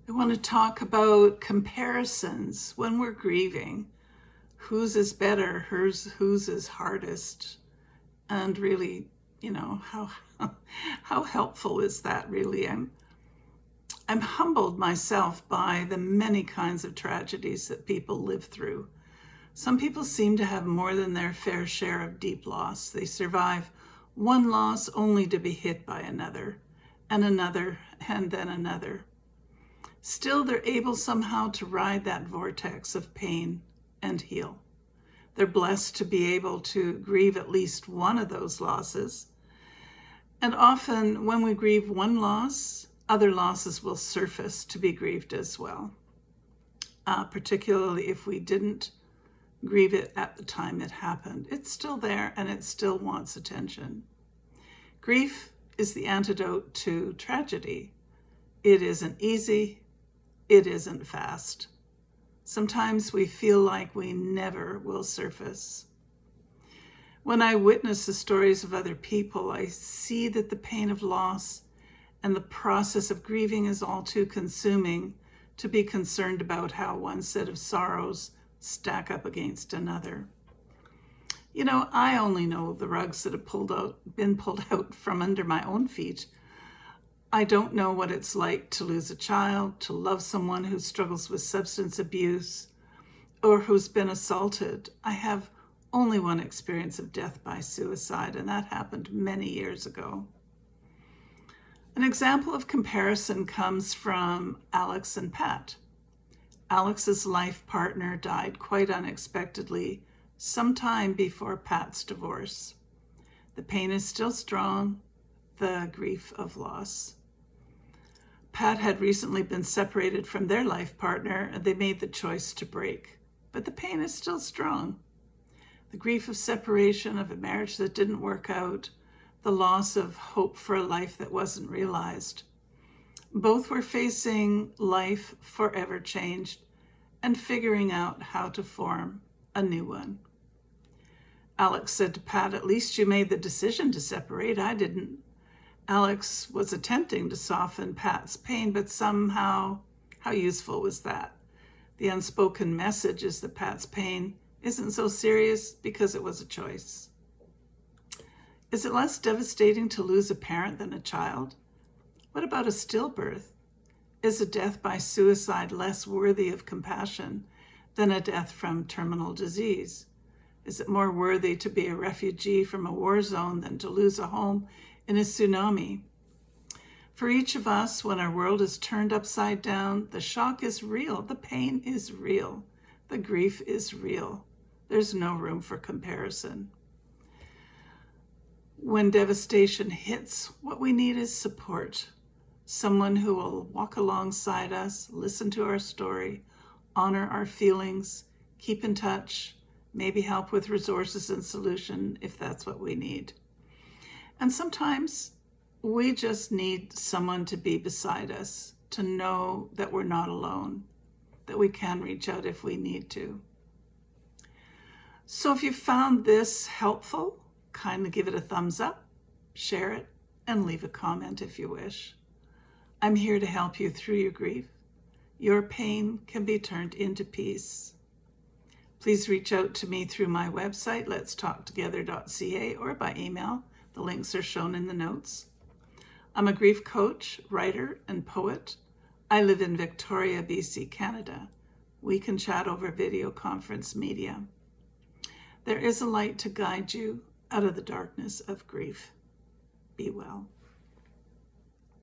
I want to talk about comparisons when we're grieving. Whose is better? Whose is hardest? And really, how how helpful is that really? I'm humbled myself by the many kinds of tragedies that people live through. Some people seem to have more than their fair share of deep loss. They survive one loss only to be hit by another, and another, and then another. Still, they're able somehow to ride that vortex of pain and heal. They're blessed to be able to grieve at least one of those losses. And often, when we grieve one loss, other losses will surface to be grieved as well, particularly if we didn't grieve it at the time it happened. It's still there and it still wants attention. Grief is the antidote to tragedy. It isn't easy. It isn't fast. Sometimes we feel like we never will surface. When I witness the stories of other people, I see that the pain of loss and the process of grieving is all too consuming to be concerned about how one set of sorrows stack up against another. I only know the rugs that have been pulled out from under my own feet. I don't know what it's like to lose a child, to love someone who struggles with substance abuse, or who's been assaulted. I have only one experience of death by suicide, and that happened many years ago. An example of comparison comes from Alex and Pat. Alex's life partner died quite unexpectedly sometime before Pat's divorce. The pain is still strong, the grief of loss. Pat had recently been separated from their life partner, and they made the choice to break. But the pain is still strong. The grief of separation, of a marriage that didn't work out, the loss of hope for a life that wasn't realized. Both were facing life forever changed and figuring out how to form a new one. Alex said to Pat, "At least you made the decision to separate. I didn't." Alex was attempting to soften Pat's pain, but somehow, how useful was that? The unspoken message is that Pat's pain isn't so serious because it was a choice. Is it less devastating to lose a parent than a child? What about a stillbirth? Is a death by suicide less worthy of compassion than a death from terminal disease? Is it more worthy to be a refugee from a war zone than to lose a home in a tsunami? For each of us, when our world is turned upside down, the shock is real, the pain is real, the grief is real. There's no room for comparison. When devastation hits, what we need is support. Someone who will walk alongside us, listen to our story, honor our feelings, keep in touch, maybe help with resources and solution if that's what we need. And sometimes we just need someone to be beside us, to know that we're not alone, that we can reach out if we need to. So if you found this helpful, kindly give it a thumbs up, share it, and leave a comment if you wish. I'm here to help you through your grief. Your pain can be turned into peace. Please reach out to me through my website, letstalktogether.ca, or by email. The links are shown in the notes. I'm a grief coach, writer, and poet. I live in Victoria, BC, Canada. We can chat over video conference media. There is a light to guide you out of the darkness of grief. Be well.